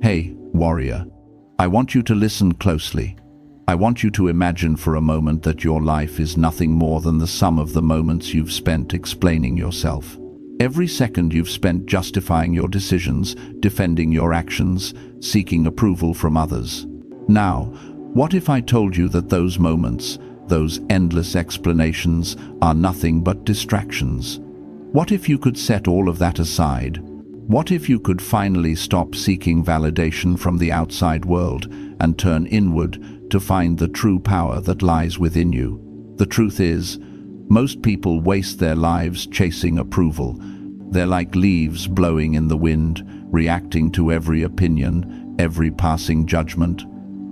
Hey, warrior, I want you to listen closely. I want you to imagine for a moment that your life is nothing more than the sum of the moments you've spent explaining yourself. Every second you've spent justifying your decisions, defending your actions, seeking approval from others. Now, what if I told you that those moments, those endless explanations, are nothing but distractions? What if you could set all of that aside? What if you could finally stop seeking validation from the outside world and turn inward to find the true power that lies within you? The truth is, most people waste their lives chasing approval. They're like leaves blowing in the wind, reacting to every opinion, every passing judgment.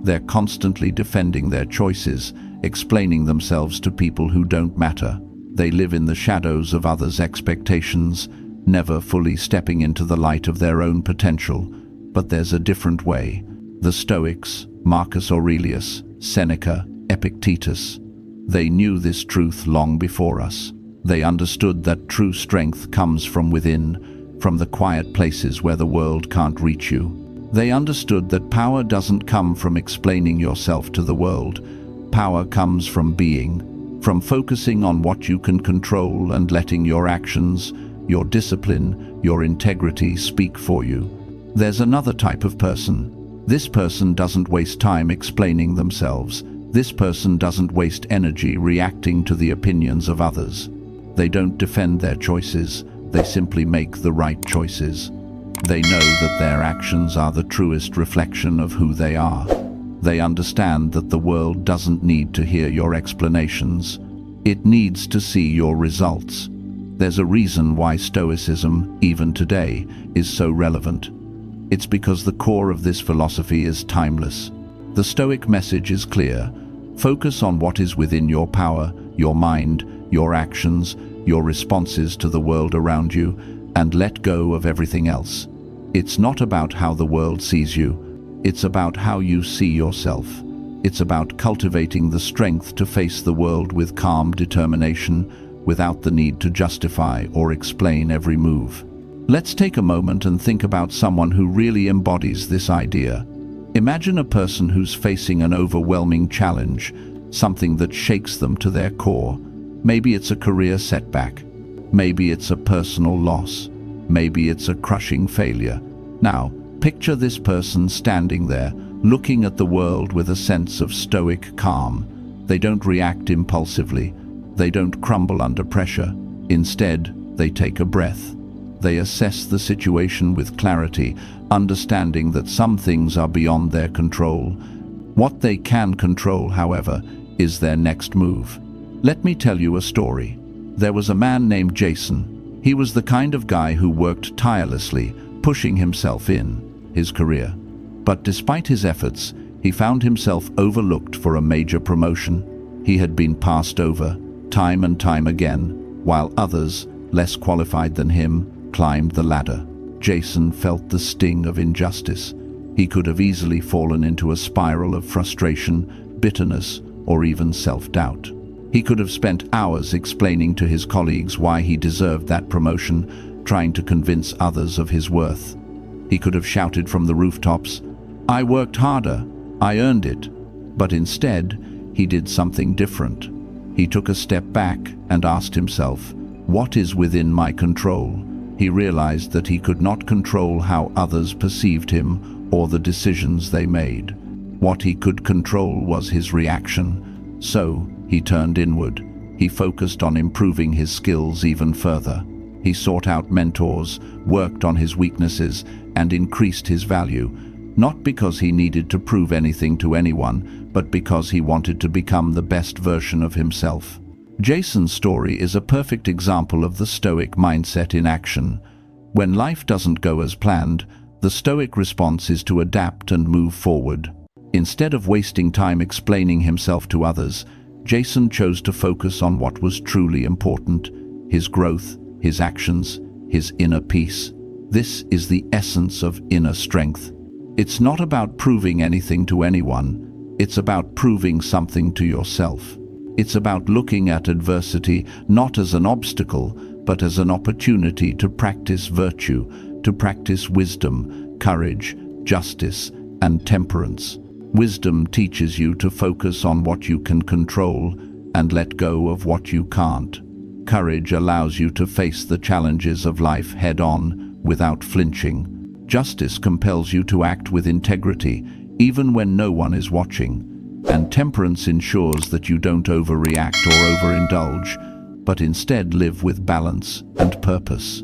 They're constantly defending their choices, explaining themselves to people who don't matter. They live in the shadows of others' expectations, never fully stepping into the light of their own potential. But there's a different way. The Stoics, Marcus Aurelius, Seneca, Epictetus, they knew this truth long before us. They understood that true strength comes from within, from the quiet places where the world can't reach you. They understood that power doesn't come from explaining yourself to the world. Power comes from being, from focusing on what you can control and letting your actions, your discipline, your integrity speak for you. There's another type of person. This person doesn't waste time explaining themselves. This person doesn't waste energy reacting to the opinions of others. They don't defend their choices, they simply make the right choices. They know that their actions are the truest reflection of who they are. They understand that the world doesn't need to hear your explanations. It needs to see your results. There's a reason why Stoicism, even today, is so relevant. It's because the core of this philosophy is timeless. The Stoic message is clear. Focus on what is within your power, your mind, your actions, your responses to the world around you, and let go of everything else. It's not about how the world sees you. It's about how you see yourself. It's about cultivating the strength to face the world with calm determination, without the need to justify or explain every move. Let's take a moment and think about someone who really embodies this idea. Imagine a person who's facing an overwhelming challenge, something that shakes them to their core. Maybe it's a career setback. Maybe it's a personal loss. Maybe it's a crushing failure. Now, picture this person standing there, looking at the world with a sense of stoic calm. They don't react impulsively. They don't crumble under pressure. Instead, they take a breath. They assess the situation with clarity, understanding that some things are beyond their control. What they can control, however, is their next move. Let me tell you a story. There was a man named Jason. He was the kind of guy who worked tirelessly, pushing himself in his career. But despite his efforts, he found himself overlooked for a major promotion. He had been passed over, time and time again, while others, less qualified than him, climbed the ladder. Jason felt the sting of injustice. He could have easily fallen into a spiral of frustration, bitterness, or even self-doubt. He could have spent hours explaining to his colleagues why he deserved that promotion, trying to convince others of his worth. He could have shouted from the rooftops, "I worked harder, I earned it." But instead, he did something different. He took a step back and asked himself, "What is within my control?" He realized that he could not control how others perceived him or the decisions they made. What he could control was his reaction. So, he turned inward. He focused on improving his skills even further. He sought out mentors, worked on his weaknesses, and increased his value, not because he needed to prove anything to anyone, but because he wanted to become the best version of himself. Jason's story is a perfect example of the Stoic mindset in action. When life doesn't go as planned, the Stoic response is to adapt and move forward. Instead of wasting time explaining himself to others, Jason chose to focus on what was truly important: his growth, his actions, his inner peace. This is the essence of inner strength. It's not about proving anything to anyone. It's about proving something to yourself. It's about looking at adversity not as an obstacle, but as an opportunity to practice virtue, to practice wisdom, courage, justice, and temperance. Wisdom teaches you to focus on what you can control and let go of what you can't. Courage allows you to face the challenges of life head-on without flinching. Justice compels you to act with integrity, even when no one is watching. And temperance ensures that you don't overreact or overindulge, but instead live with balance and purpose.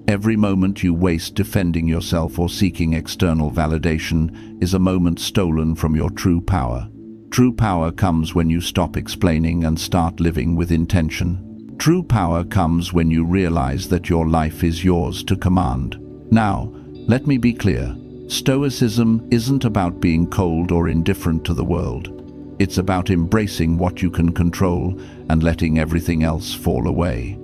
Every moment you waste defending yourself or seeking external validation is a moment stolen from your true power. True power comes when you stop explaining and start living with intention. True power comes when you realize that your life is yours to command. Now, let me be clear. Stoicism isn't about being cold or indifferent to the world. It's about embracing what you can control and letting everything else fall away.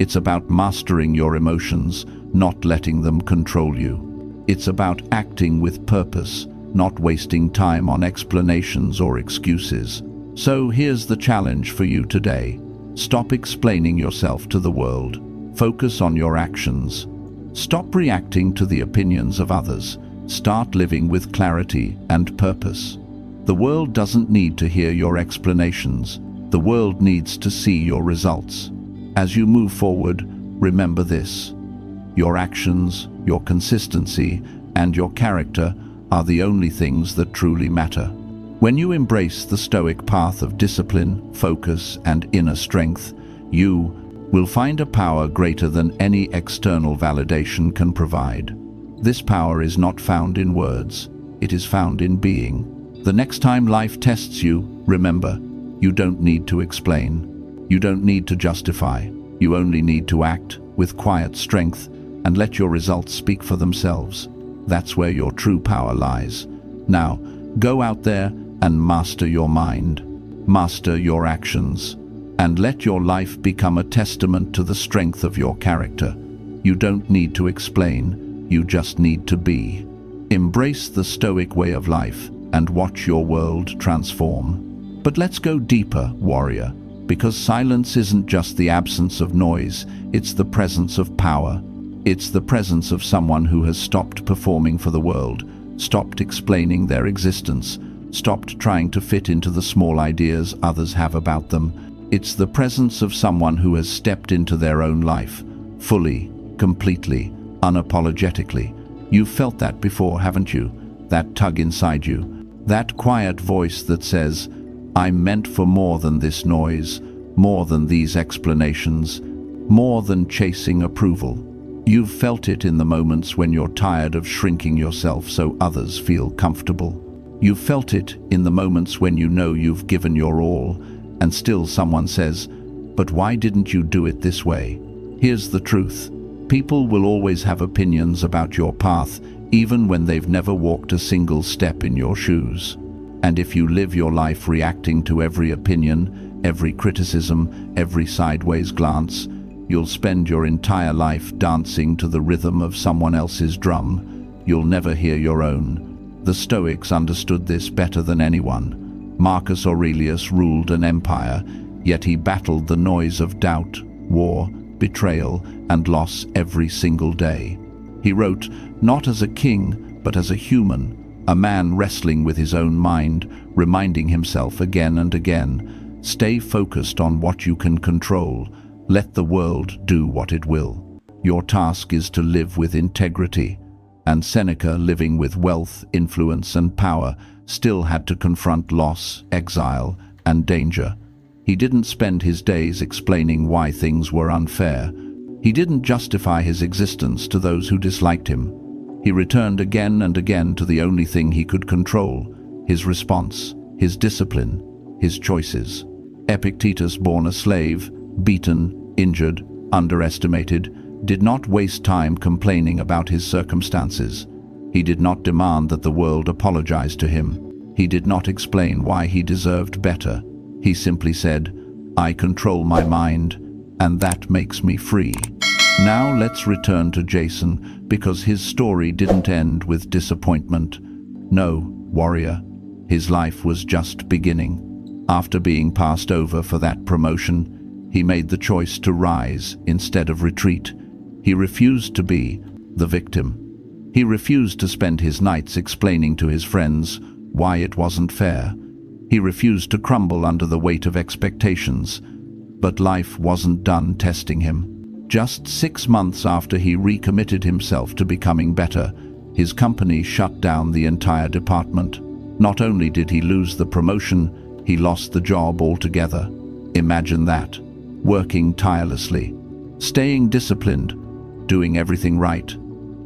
It's about mastering your emotions, not letting them control you. It's about acting with purpose, not wasting time on explanations or excuses. So here's the challenge for you today. Stop explaining yourself to the world. Focus on your actions. Stop reacting to the opinions of others. Start living with clarity and purpose. The world doesn't need to hear your explanations. The world needs to see your results. As you move forward, remember this. Your actions, your consistency, and your character are the only things that truly matter. When you embrace the Stoic path of discipline, focus, and inner strength, you will find a power greater than any external validation can provide. This power is not found in words, it is found in being. The next time life tests you, remember, you don't need to explain. You don't need to justify. You only need to act with quiet strength and let your results speak for themselves. That's where your true power lies. Now, go out there and master your mind, master your actions, and let your life become a testament to the strength of your character. You don't need to explain, you just need to be. Embrace the Stoic way of life and watch your world transform. But let's go deeper, warrior, because silence isn't just the absence of noise, it's the presence of power. It's the presence of someone who has stopped performing for the world, stopped explaining their existence, stopped trying to fit into the small ideas others have about them. It's the presence of someone who has stepped into their own life, fully, completely, unapologetically. You've felt that before, haven't you? That tug inside you. That quiet voice that says, I'm meant for more than this noise, more than these explanations, more than chasing approval. You've felt it in the moments when you're tired of shrinking yourself so others feel comfortable. You've felt it in the moments when you know you've given your all, and still someone says, but why didn't you do it this way? Here's the truth. People will always have opinions about your path, even when they've never walked a single step in your shoes. And if you live your life reacting to every opinion, every criticism, every sideways glance, you'll spend your entire life dancing to the rhythm of someone else's drum. You'll never hear your own. The Stoics understood this better than anyone. Marcus Aurelius ruled an empire, yet he battled the noise of doubt, war, betrayal, and loss every single day. He wrote, not as a king, but as a human, a man wrestling with his own mind, reminding himself again and again, stay focused on what you can control. Let the world do what it will. Your task is to live with integrity. And Seneca, living with wealth, influence, and power, still had to confront loss, exile, and danger. He didn't spend his days explaining why things were unfair. He didn't justify his existence to those who disliked him. He returned again and again to the only thing he could control, his response, his discipline, his choices. Epictetus, born a slave, beaten, injured, underestimated, did not waste time complaining about his circumstances. He did not demand that the world apologize to him. He did not explain why he deserved better. He simply said, I control my mind, and that makes me free. Now let's return to Jason, because his story didn't end with disappointment. No, warrior, his life was just beginning. After being passed over for that promotion, he made the choice to rise instead of retreat. He refused to be the victim. He refused to spend his nights explaining to his friends why it wasn't fair. He refused to crumble under the weight of expectations. But life wasn't done testing him. Just 6 months after he recommitted himself to becoming better, his company shut down the entire department. Not only did he lose the promotion, he lost the job altogether. Imagine that. Working tirelessly, staying disciplined, doing everything right,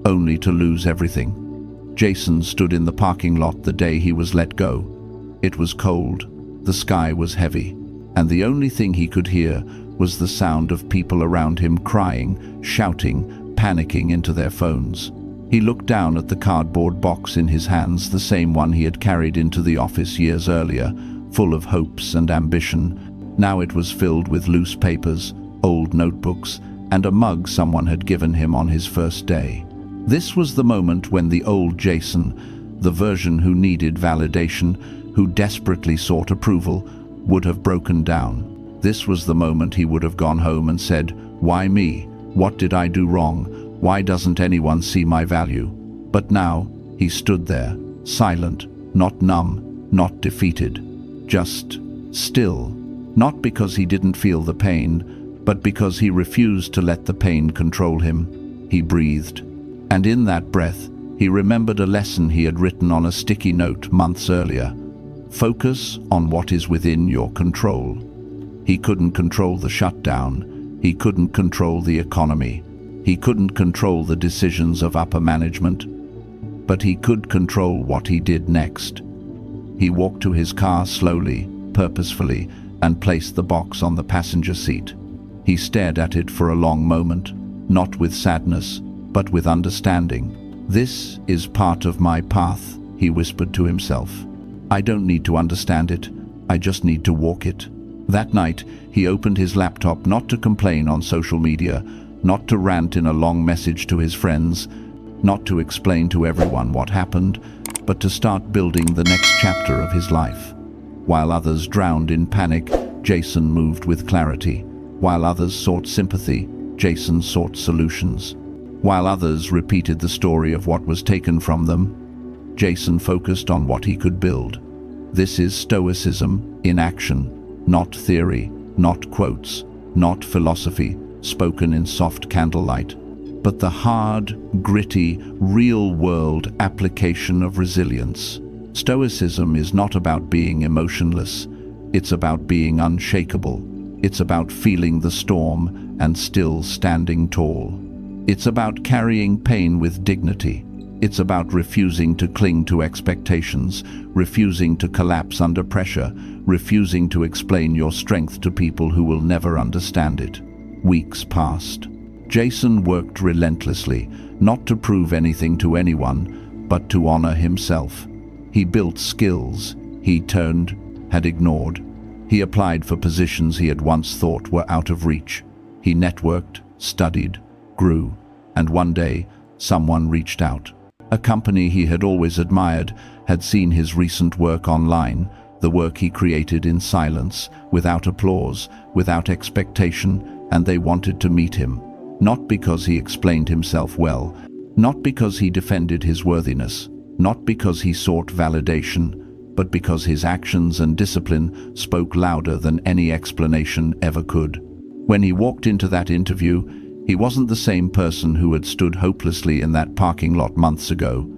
only to lose everything. Jason stood in the parking lot the day he was let go. It was cold, the sky was heavy, and the only thing he could hear was the sound of people around him crying, shouting, panicking into their phones. He looked down at the cardboard box in his hands, the same one he had carried into the office years earlier, full of hopes and ambition. Now it was filled with loose papers, old notebooks, and a mug someone had given him on his first day. This was the moment when the old Jason, the version who needed validation, who desperately sought approval, would have broken down. This was the moment he would have gone home and said, "Why me? What did I do wrong? Why doesn't anyone see my value?" But now he stood there, silent, not numb, not defeated, just still. Not because he didn't feel the pain, but because he refused to let the pain control him. He breathed. And in that breath, he remembered a lesson he had written on a sticky note months earlier. Focus on what is within your control. He couldn't control the shutdown. He couldn't control the economy. He couldn't control the decisions of upper management. But he could control what he did next. He walked to his car slowly, purposefully, and placed the box on the passenger seat. He stared at it for a long moment, not with sadness, but with understanding. "This is part of my path," he whispered to himself. "I don't need to understand it, I just need to walk it." That night, he opened his laptop not to complain on social media, not to rant in a long message to his friends, not to explain to everyone what happened, but to start building the next chapter of his life. While others drowned in panic, Jason moved with clarity. While others sought sympathy, Jason sought solutions. While others repeated the story of what was taken from them, Jason focused on what he could build. This is Stoicism in action, not theory, not quotes, not philosophy spoken in soft candlelight, but the hard, gritty, real-world application of resilience. Stoicism is not about being emotionless, it's about being unshakable. It's about feeling the storm and still standing tall. It's about carrying pain with dignity. It's about refusing to cling to expectations, refusing to collapse under pressure, refusing to explain your strength to people who will never understand it. Weeks passed. Jason worked relentlessly, not to prove anything to anyone, but to honor himself. He built skills he had ignored. He applied for positions he had once thought were out of reach. He networked, studied, grew, and one day, someone reached out. A company he had always admired had seen his recent work online, the work he created in silence, without applause, without expectation, and they wanted to meet him. Not because he explained himself well, not because he defended his worthiness, not because he sought validation, but because his actions and discipline spoke louder than any explanation ever could. When he walked into that interview, he wasn't the same person who had stood hopelessly in that parking lot months ago.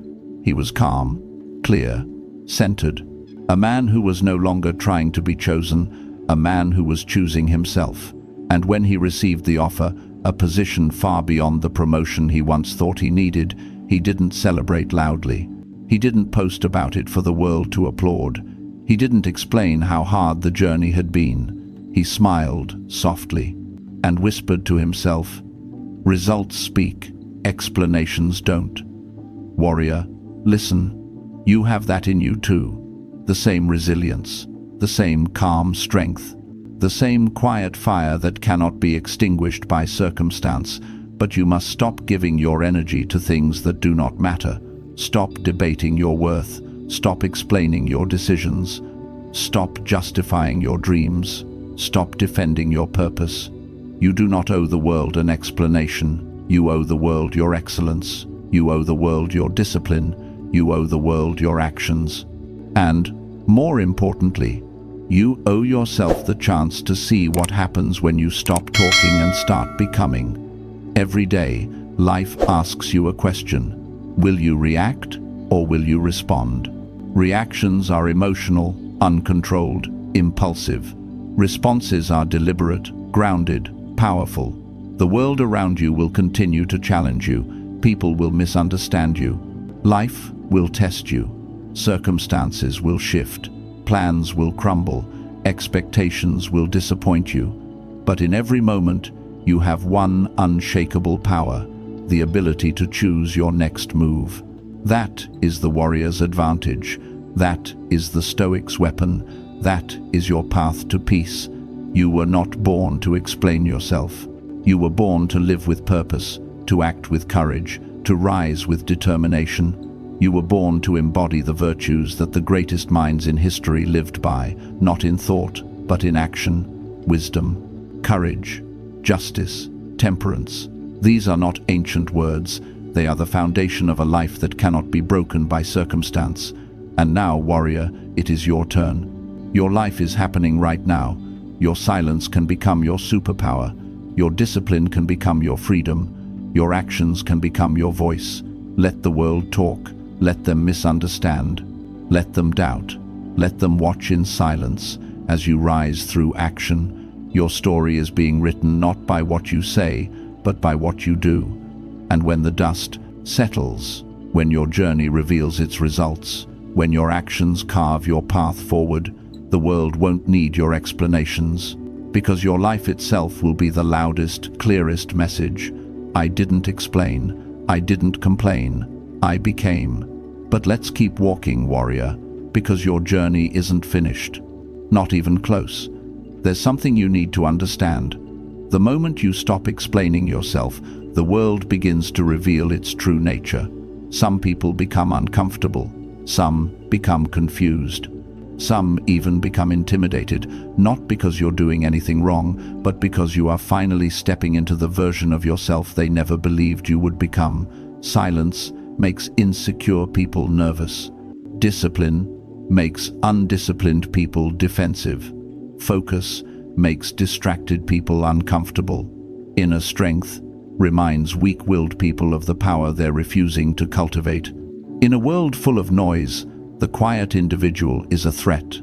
He was calm, clear, centered, a man who was no longer trying to be chosen, a man who was choosing himself. And when he received the offer, a position far beyond the promotion he once thought he needed, he didn't celebrate loudly. He didn't post about it for the world to applaud. He didn't explain how hard the journey had been. He smiled softly and whispered to himself, "Results speak, explanations don't." Warrior, listen. You have that in you too. The same resilience, the same calm strength, the same quiet fire that cannot be extinguished by circumstance, but you must stop giving your energy to things that do not matter. Stop debating your worth. Stop explaining your decisions. Stop justifying your dreams. Stop defending your purpose. You do not owe the world an explanation. You owe the world your excellence. You owe the world your discipline. You owe the world your actions. And, more importantly, you owe yourself the chance to see what happens when you stop talking and start becoming. Every day, life asks you a question. Will you react or will you respond? Reactions are emotional, uncontrolled, impulsive. Responses are deliberate, grounded, powerful. The world around you will continue to challenge you. People will misunderstand you. Life will test you. Circumstances will shift. Plans will crumble. Expectations will disappoint you. But in every moment, you have one unshakable power, the ability to choose your next move. That is the warrior's advantage. That is the Stoic's weapon. That is your path to peace. You were not born to explain yourself. You were born to live with purpose, to act with courage, to rise with determination. You were born to embody the virtues that the greatest minds in history lived by, not in thought, but in action. Wisdom, courage, justice, temperance. These are not ancient words. They are the foundation of a life that cannot be broken by circumstance. And now, warrior, it is your turn. Your life is happening right now. Your silence can become your superpower. Your discipline can become your freedom. Your actions can become your voice. Let the world talk. Let them misunderstand. Let them doubt. Let them watch in silence as you rise through action. Your story is being written not by what you say, but by what you do. And when the dust settles, when your journey reveals its results, when your actions carve your path forward, the world won't need your explanations, because your life itself will be the loudest, clearest message. I didn't explain. I didn't complain. I became. But let's keep walking, warrior, because your journey isn't finished. Not even close. There's something you need to understand. The moment you stop explaining yourself, the world begins to reveal its true nature. Some people become uncomfortable. Some become confused. Some even become intimidated, not because you're doing anything wrong, but because you are finally stepping into the version of yourself they never believed you would become. Silence makes insecure people nervous. Discipline makes undisciplined people defensive. Focus makes distracted people uncomfortable. Inner strength reminds weak-willed people of the power they're refusing to cultivate. In a world full of noise, the quiet individual is a threat.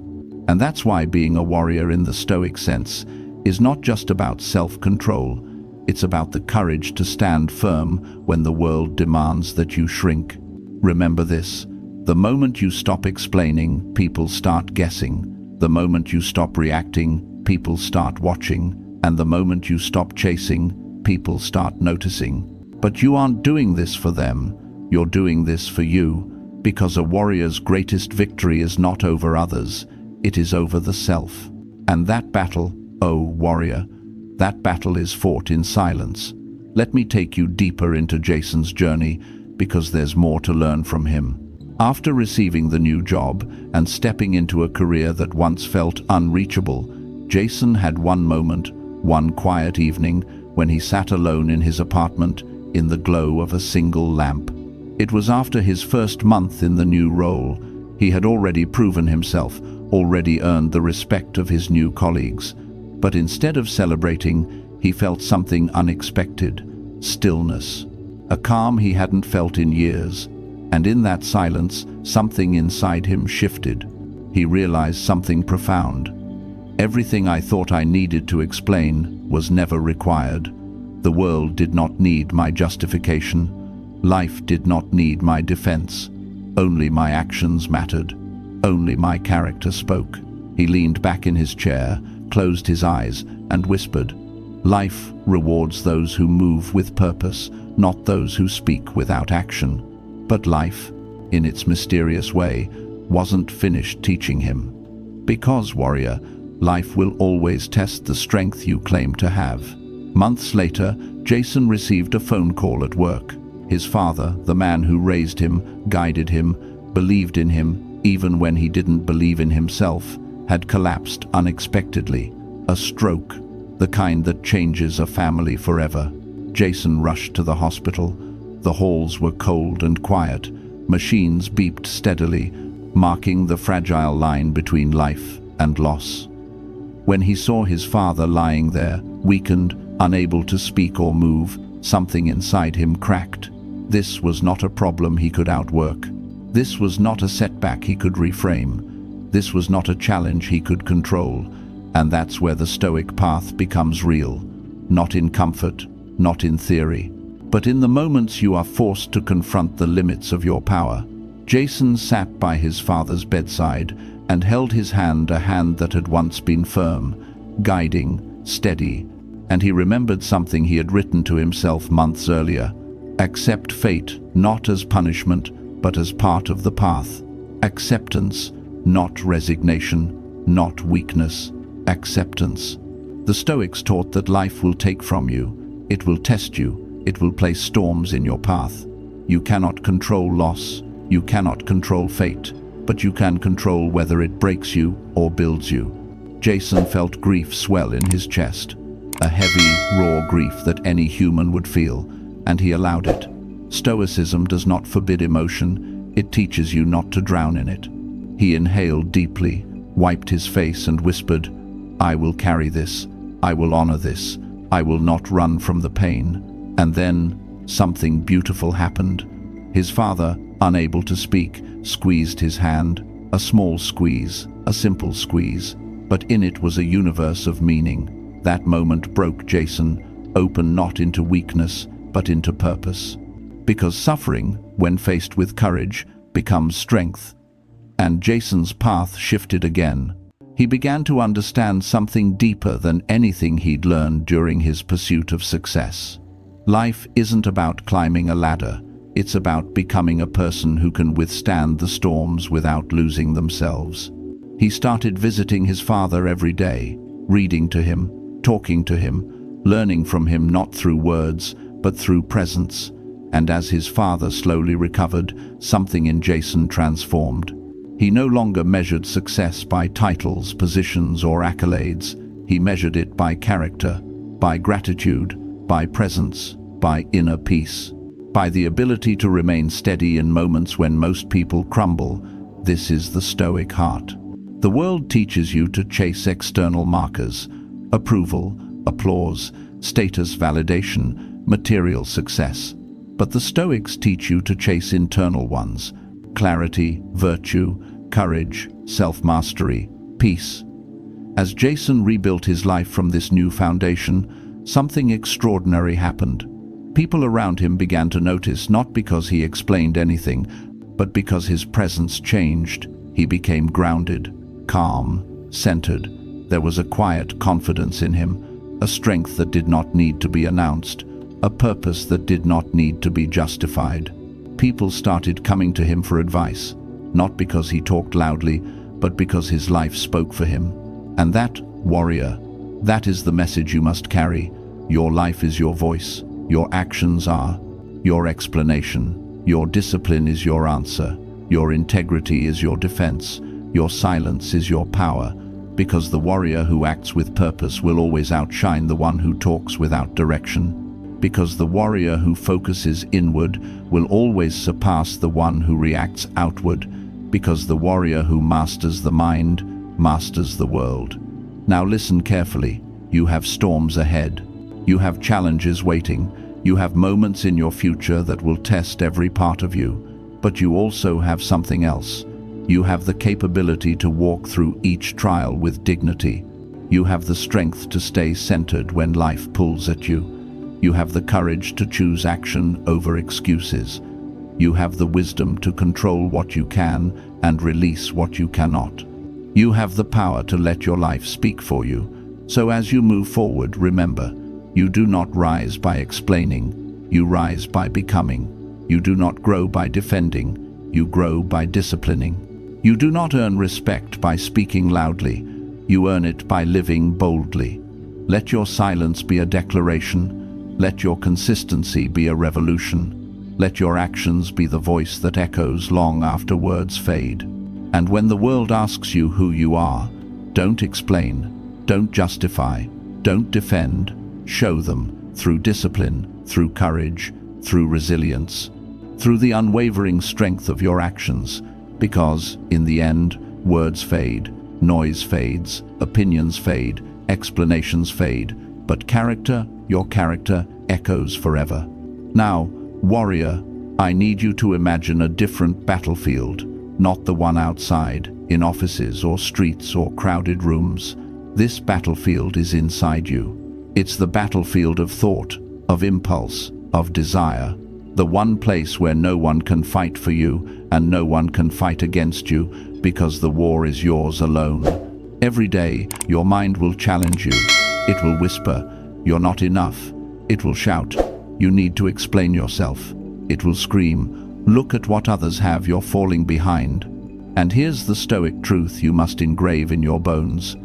And that's why being a warrior in the Stoic sense is not just about self-control. It's about the courage to stand firm when the world demands that you shrink. Remember this: the moment you stop explaining, people start guessing. The moment you stop reacting, people start watching. And the moment you stop chasing, people start noticing. But you aren't doing this for them. You're doing this for you, because a warrior's greatest victory is not over others. It is over the self. And that battle, oh warrior, that battle is fought in silence. Let me take you deeper into Jason's journey, because there's more to learn from him. After receiving the new job and stepping into a career that once felt unreachable, Jason had one moment, one quiet evening, when he sat alone in his apartment in the glow of a single lamp. It was after his first month in the new role. He had already proven himself, already earned the respect of his new colleagues. But instead of celebrating, he felt something unexpected: stillness. A calm he hadn't felt in years. And in that silence, something inside him shifted. He realized something profound. Everything I thought I needed to explain was never required. The world did not need my justification. Life did not need my defense. Only my actions mattered. Only my character spoke. He leaned back in his chair, closed his eyes, and whispered, "Life rewards those who move with purpose, not those who speak without action." But life, in its mysterious way, wasn't finished teaching him. Because, warrior, life will always test the strength you claim to have. Months later, Jason received a phone call at work. His father, the man who raised him, guided him, believed in him, even when he didn't believe in himself, had collapsed unexpectedly. A stroke, the kind that changes a family forever. Jason rushed to the hospital. The halls were cold and quiet. Machines beeped steadily, marking the fragile line between life and loss. When he saw his father lying there, weakened, unable to speak or move, something inside him cracked. This was not a problem he could outwork. This was not a setback he could reframe. This was not a challenge he could control. And that's where the Stoic path becomes real. Not in comfort, not in theory, but in the moments you are forced to confront the limits of your power. Jason sat by his father's bedside and held his hand, a hand that had once been firm, guiding, steady, and he remembered something he had written to himself months earlier. Accept fate, not as punishment, but as part of the path. Acceptance, not resignation, not weakness. Acceptance. The Stoics taught that life will take from you. It will test you. It will place storms in your path. You cannot control loss. You cannot control fate, but you can control whether it breaks you or builds you. Jason felt grief swell in his chest, a heavy, raw grief that any human would feel, and he allowed it. Stoicism does not forbid emotion, it teaches you not to drown in it. He inhaled deeply, wiped his face and whispered, "I will carry this, I will honor this, I will not run from the pain." And then something beautiful happened. His father, unable to speak, squeezed his hand, a small squeeze, a simple squeeze, but in it was a universe of meaning. That moment broke Jason, open not into weakness, but into purpose. Because suffering, when faced with courage, becomes strength. And Jason's path shifted again. He began to understand something deeper than anything he'd learned during his pursuit of success. Life isn't about climbing a ladder. It's about becoming a person who can withstand the storms without losing themselves. He started visiting his father every day, reading to him, talking to him, learning from him not through words, but through presence. And as his father slowly recovered, something in Jason transformed. He no longer measured success by titles, positions, or accolades. He measured it by character, by gratitude, by presence, by inner peace, by the ability to remain steady in moments when most people crumble. This is the Stoic heart. The world teaches you to chase external markers, approval, applause, status validation, material success. But the Stoics teach you to chase internal ones: clarity, virtue, courage, self-mastery, peace. As Jason rebuilt his life from this new foundation, something extraordinary happened. People around him began to notice, not because he explained anything, but because his presence changed. He became grounded, calm, centered. There was a quiet confidence in him, a strength that did not need to be announced, a purpose that did not need to be justified. People started coming to him for advice, not because he talked loudly, but because his life spoke for him. And that, warrior, that is the message you must carry. Your life is your voice. Your actions are your explanation. Your discipline is your answer. Your integrity is your defense. Your silence is your power. Because the warrior who acts with purpose will always outshine the one who talks without direction. Because the warrior who focuses inward will always surpass the one who reacts outward. Because the warrior who masters the mind masters the world. Now listen carefully. You have storms ahead. You have challenges waiting. You have moments in your future that will test every part of you. But you also have something else. You have the capability to walk through each trial with dignity. You have the strength to stay centered when life pulls at you. You have the courage to choose action over excuses. You have the wisdom to control what you can and release what you cannot. You have the power to let your life speak for you. So as you move forward, remember, you do not rise by explaining, you rise by becoming. You do not grow by defending, you grow by disciplining. You do not earn respect by speaking loudly, you earn it by living boldly. Let your silence be a declaration. Let your consistency be a revolution. Let your actions be the voice that echoes long after words fade. And when the world asks you who you are, don't explain, don't justify, don't defend. Show them through discipline, through courage, through resilience, through the unwavering strength of your actions, because, in the end, words fade, noise fades, opinions fade, explanations fade, but character, your character, echoes forever. Now, warrior, I need you to imagine a different battlefield, not the one outside, in offices or streets or crowded rooms. This battlefield is inside you. It's the battlefield of thought, of impulse, of desire, the one place where no one can fight for you and no one can fight against you because the war is yours alone. Every day, your mind will challenge you. It will whisper, "You're not enough." It will shout, "You need to explain yourself." It will scream, "Look at what others have, you're falling behind." And here's the Stoic truth you must engrave in your bones.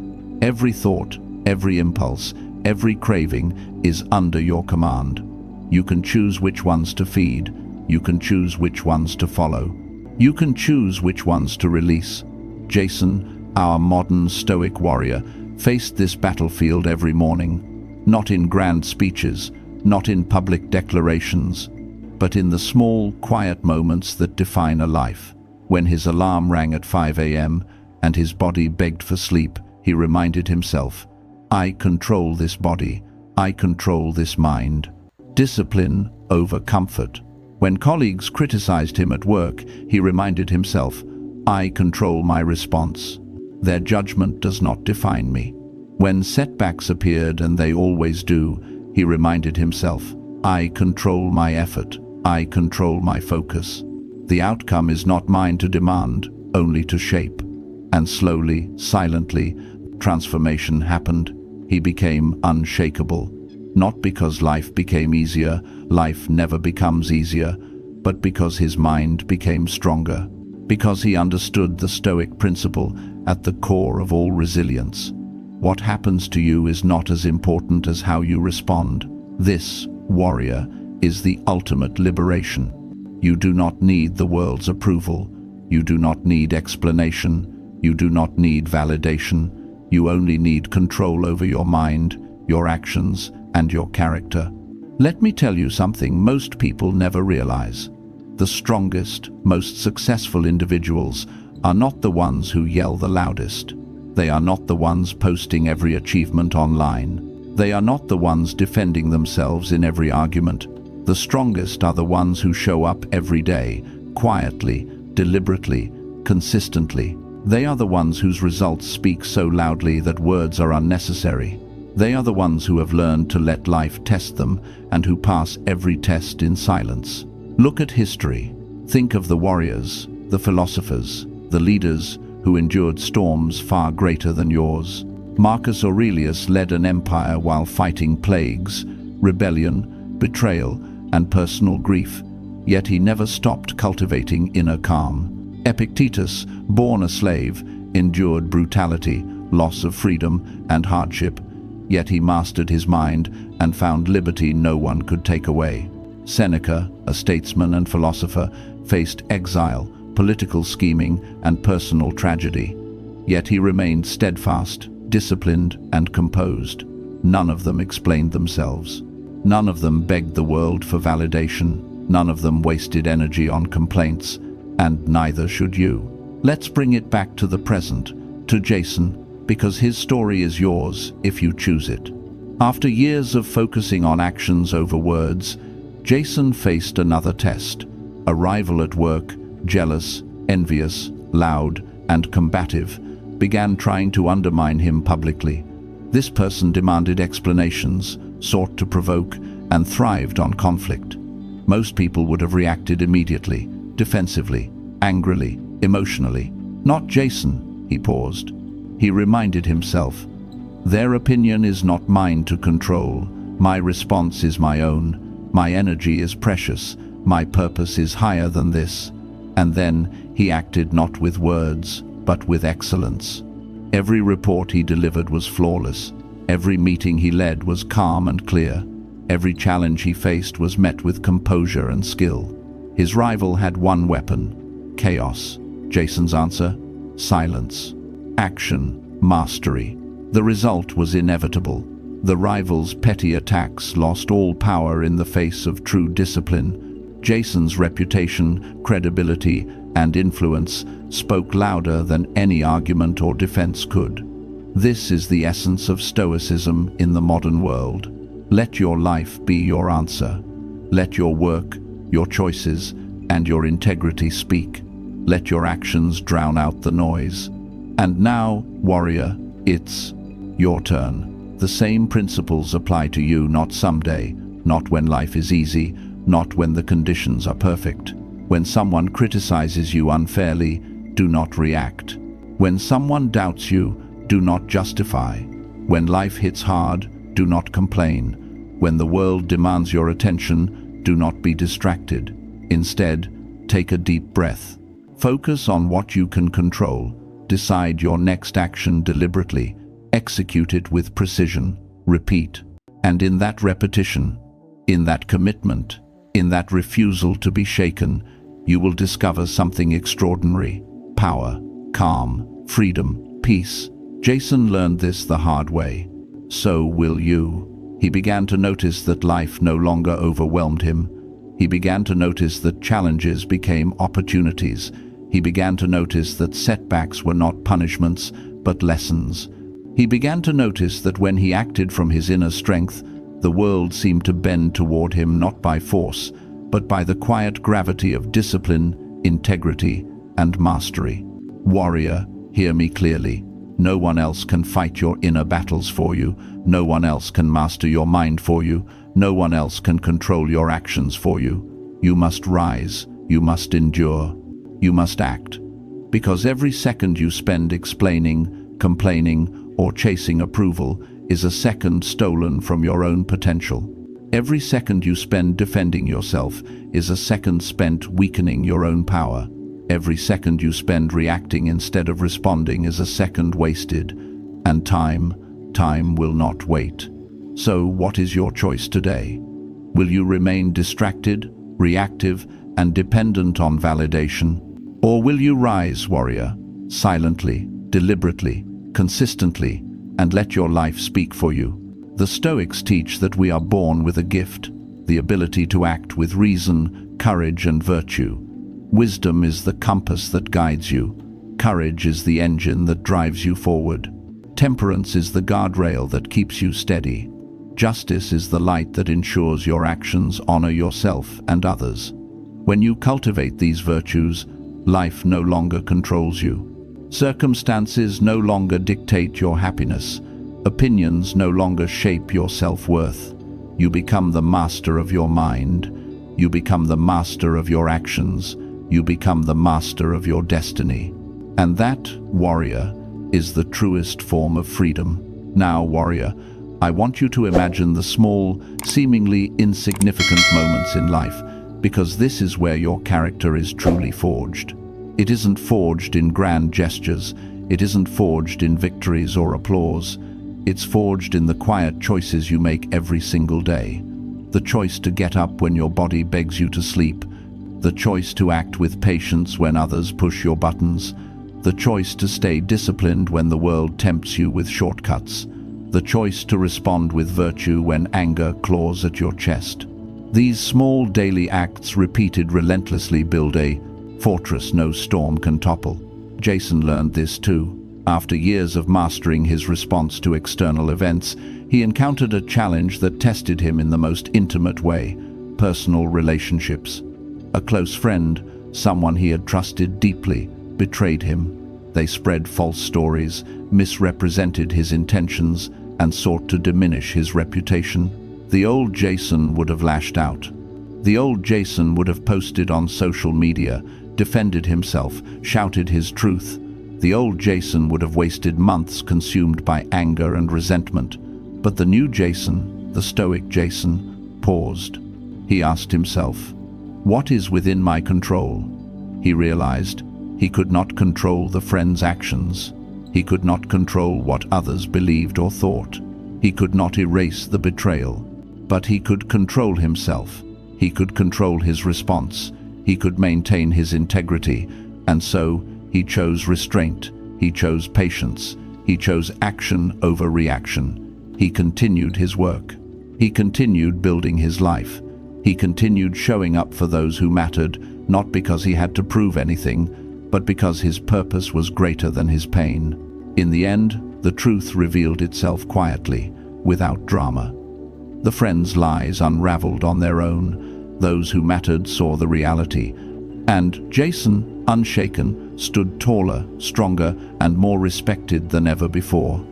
Every thought, every impulse, every craving is under your command. You can choose which ones to feed. You can choose which ones to follow. You can choose which ones to release. Jason, our modern Stoic warrior, faced this battlefield every morning, not in grand speeches, not in public declarations, but in the small, quiet moments that define a life. When his alarm rang at 5 a.m. and his body begged for sleep, he reminded himself, "I control this body. I control this mind." Discipline over comfort. When colleagues criticized him at work, he reminded himself, "I control my response. Their judgment does not define me." When setbacks appeared, and they always do, he reminded himself, "I control my effort. I control my focus. The outcome is not mine to demand, only to shape." And slowly, silently, transformation happened. He became unshakable. Not because life became easier, life never becomes easier, but because his mind became stronger, because he understood the Stoic principle at the core of all resilience. What happens to you is not as important as how you respond. This, warrior, is the ultimate liberation. You do not need the world's approval. You do not need explanation. You do not need validation. You only need control over your mind, your actions, and your character. Let me tell you something most people never realize. The strongest, most successful individuals are not the ones who yell the loudest. They are not the ones posting every achievement online. They are not the ones defending themselves in every argument. The strongest are the ones who show up every day, quietly, deliberately, consistently. They are the ones whose results speak so loudly that words are unnecessary. They are the ones who have learned to let life test them and who pass every test in silence. Look at history. Think of the warriors, the philosophers, the leaders who endured storms far greater than yours. Marcus Aurelius led an empire while fighting plagues, rebellion, betrayal, and personal grief, yet he never stopped cultivating inner calm. Epictetus, born a slave, endured brutality, loss of freedom, and hardship, yet he mastered his mind and found liberty no one could take away. Seneca, a statesman and philosopher, faced exile, political scheming, and personal tragedy, yet he remained steadfast, disciplined, and composed. None of them explained themselves. None of them begged the world for validation. None of them wasted energy on complaints, and neither should you. Let's bring it back to the present, to Jason, because his story is yours if you choose it. After years of focusing on actions over words, Jason faced another test. A rival at work, jealous, envious, loud, and combative, began trying to undermine him publicly. This person demanded explanations, sought to provoke, and thrived on conflict. Most people would have reacted immediately, defensively, angrily, emotionally. Not Jason. He paused. He reminded himself, "Their opinion is not mine to control. My response is my own. My energy is precious. My purpose is higher than this." And then he acted not with words, but with excellence. Every report he delivered was flawless. Every meeting he led was calm and clear. Every challenge he faced was met with composure and skill. His rival had one weapon: chaos. Jason's answer: silence. Action, mastery. The result was inevitable. The rival's petty attacks lost all power in the face of true discipline. Jason's reputation, credibility, and influence spoke louder than any argument or defense could. This is the essence of Stoicism in the modern world. Let your life be your answer. Let your work, your choices, and your integrity speak. Let your actions drown out the noise. And now, warrior, it's your turn. The same principles apply to you, not someday, not when life is easy, not when the conditions are perfect. When someone criticizes you unfairly, do not react. When someone doubts you, do not justify. When life hits hard, do not complain. When the world demands your attention, do not be distracted. Instead, take a deep breath. Focus on what you can control. Decide your next action deliberately. Execute it with precision. Repeat. And in that repetition, in that commitment, in that refusal to be shaken, you will discover something extraordinary. Power, calm, freedom, peace. Jason learned this the hard way. So will you. He began to notice that life no longer overwhelmed him. He began to notice that challenges became opportunities. He began to notice that setbacks were not punishments, but lessons. He began to notice that when he acted from his inner strength, the world seemed to bend toward him not by force, but by the quiet gravity of discipline, integrity, and mastery. Warrior, hear me clearly. No one else can fight your inner battles for you. No one else can master your mind for you. No one else can control your actions for you. You must rise. You must endure. You must act. Because every second you spend explaining, complaining, or chasing approval is a second stolen from your own potential. Every second you spend defending yourself is a second spent weakening your own power. Every second you spend reacting instead of responding is a second wasted. And time will not wait. So what is your choice today? Will you remain distracted, reactive, and dependent on validation? Or will you rise, warrior, silently, deliberately, consistently, and let your life speak for you? The Stoics teach that we are born with a gift, the ability to act with reason, courage, and virtue. Wisdom is the compass that guides you. Courage is the engine that drives you forward. Temperance is the guardrail that keeps you steady. Justice is the light that ensures your actions honor yourself and others. When you cultivate these virtues, life no longer controls you. Circumstances no longer dictate your happiness. Opinions no longer shape your self-worth. You become the master of your mind. You become the master of your actions. You become the master of your destiny. And that, warrior, is the truest form of freedom. Now, warrior, I want you to imagine the small, seemingly insignificant moments in life, because this is where your character is truly forged. It isn't forged in grand gestures. It isn't forged in victories or applause. It's forged in the quiet choices you make every single day. The choice to get up when your body begs you to sleep. The choice to act with patience when others push your buttons. The choice to stay disciplined when the world tempts you with shortcuts. The choice to respond with virtue when anger claws at your chest. These small daily acts repeated relentlessly build a fortress no storm can topple. Jason learned this too. After years of mastering his response to external events, he encountered a challenge that tested him in the most intimate way: personal relationships. A close friend, someone he had trusted deeply, betrayed him. They spread false stories, misrepresented his intentions, and sought to diminish his reputation. The old Jason would have lashed out. The old Jason would have posted on social media, defended himself, shouted his truth. The old Jason would have wasted months consumed by anger and resentment. But the new Jason, the Stoic Jason, paused. He asked himself, "What is within my control?" He realized he could not control the friend's actions. He could not control what others believed or thought. He could not erase the betrayal. But he could control himself. He could control his response. He could maintain his integrity. And so he chose restraint. He chose patience. He chose action over reaction. He continued his work. He continued building his life. He continued showing up for those who mattered, not because he had to prove anything, but because his purpose was greater than his pain. In the end, the truth revealed itself quietly, without drama. The friends' lies unraveled on their own. Those who mattered saw the reality. And Jason, unshaken, stood taller, stronger, and more respected than ever before.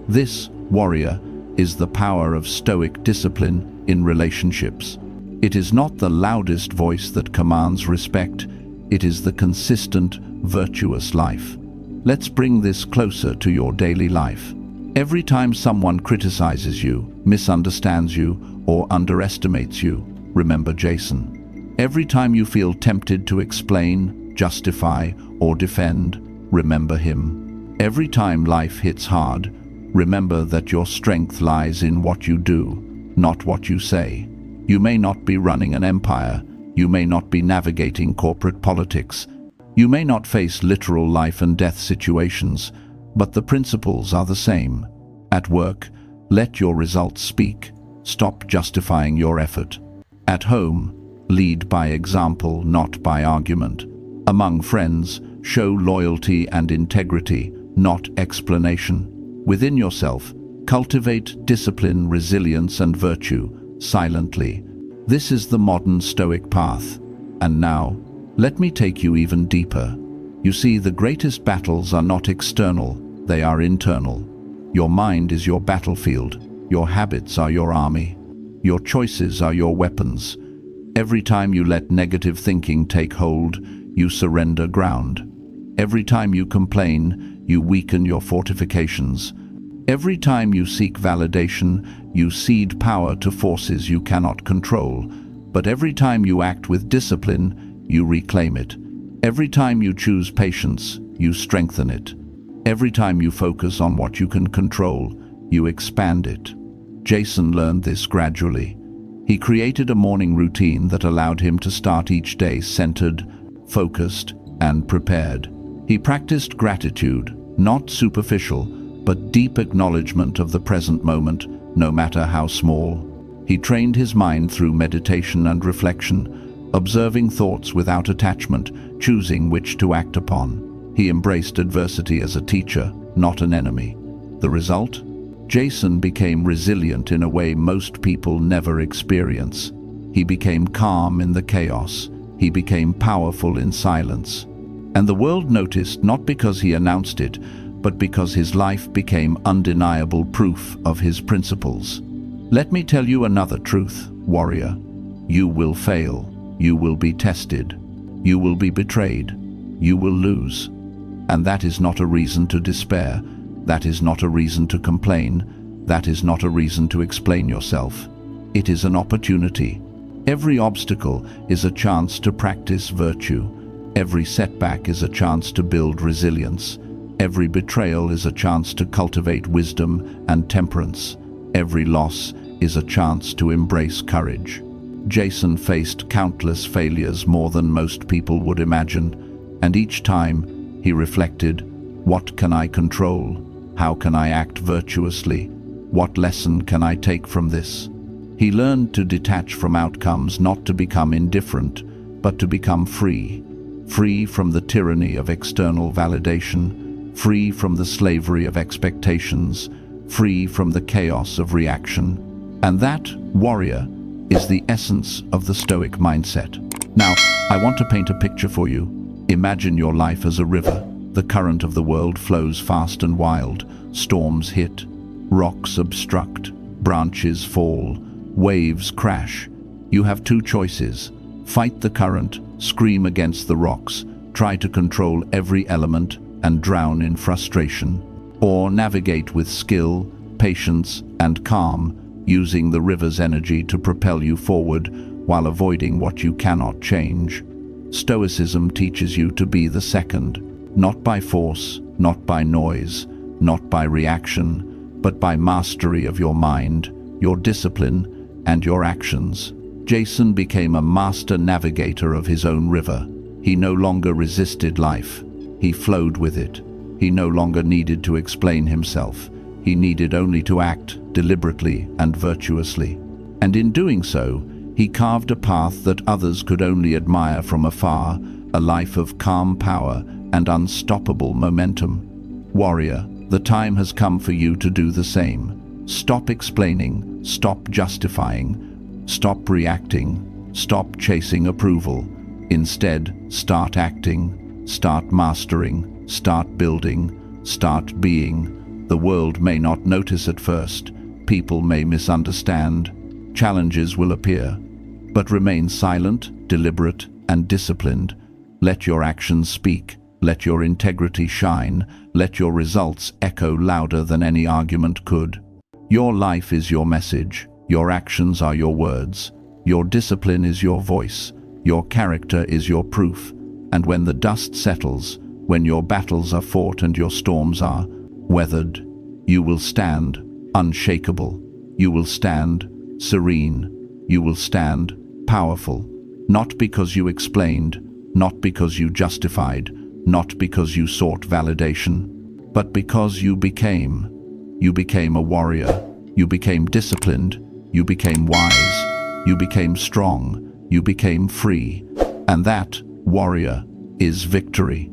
This, warrior, is the power of Stoic discipline in relationships. It is not the loudest voice that commands respect. It is the consistent, virtuous life. Let's bring this closer to your daily life. Every time someone criticizes you, misunderstands you, or underestimates you, remember Jason. Every time you feel tempted to explain, justify, or defend, remember him. Every time life hits hard, remember that your strength lies in what you do, not what you say. You may not be running an empire. You may not be navigating corporate politics. You may not face literal life and death situations, but the principles are the same. At work, let your results speak. Stop justifying your effort. At home, lead by example, not by argument. Among friends, show loyalty and integrity, not explanation. Within yourself, cultivate discipline, resilience, and virtue, silently. This is the modern Stoic path. And now, let me take you even deeper. You see, the greatest battles are not external, they are internal. Your mind is your battlefield. Your habits are your army. Your choices are your weapons. Every time you let negative thinking take hold, you surrender ground. Every time you complain, you weaken your fortifications. Every time you seek validation, you cede power to forces you cannot control. But every time you act with discipline, you reclaim it. Every time you choose patience, you strengthen it. Every time you focus on what you can control, you expand it. Jason learned this gradually. He created a morning routine that allowed him to start each day centered, focused, and prepared. He practiced gratitude, not superficial, but deep acknowledgement of the present moment, no matter how small. He trained his mind through meditation and reflection, observing thoughts without attachment, choosing which to act upon. He embraced adversity as a teacher, not an enemy. The result? Jason became resilient in a way most people never experience. He became calm in the chaos. He became powerful in silence. And the world noticed not because he announced it, but because his life became undeniable proof of his principles. Let me tell you another truth, warrior. You will fail. You will be tested. You will be betrayed. You will lose. And that is not a reason to despair. That is not a reason to complain. That is not a reason to explain yourself. It is an opportunity. Every obstacle is a chance to practice virtue. Every setback is a chance to build resilience. Every betrayal is a chance to cultivate wisdom and temperance. Every loss is a chance to embrace courage. Jason faced countless failures, more than most people would imagine, and each time he reflected, what can I control? How can I act virtuously? What lesson can I take from this? He learned to detach from outcomes, not to become indifferent, but to become free. Free from the tyranny of external validation, free from the slavery of expectations, free from the chaos of reaction. And that, warrior, is the essence of the Stoic mindset. Now, I want to paint a picture for you. Imagine your life as a river. The current of the world flows fast and wild. Storms hit, rocks obstruct, branches fall, waves crash. You have two choices. Fight the current, scream against the rocks, try to control every element and drown in frustration. Or navigate with skill, patience, and calm, using the river's energy to propel you forward while avoiding what you cannot change. Stoicism teaches you to be the second, not by force, not by noise, not by reaction, but by mastery of your mind, your discipline, and your actions. Jason became a master navigator of his own river. He no longer resisted life. He flowed with it. He no longer needed to explain himself. he needed only to act deliberately and virtuously. And in doing so, he carved a path that others could only admire from afar, a life of calm power and unstoppable momentum. Warrior, the time has come for you to do the same. Stop explaining, stop justifying, stop reacting, stop chasing approval. Instead, start acting, start mastering, start building, start being. The world may not notice at first, people may misunderstand, challenges will appear, but remain silent, deliberate, and disciplined. Let your actions speak, let your integrity shine, let your results echo louder than any argument could. Your life is your message, your actions are your words, your discipline is your voice, your character is your proof, and when the dust settles, when your battles are fought and your storms are weathered, you will stand unshakable, you will stand serene, you will stand powerful, not because you explained, not because you justified, not because you sought validation, but because you became. You became a warrior, you became disciplined, you became wise, you became strong, you became free, and that, warrior, is victory.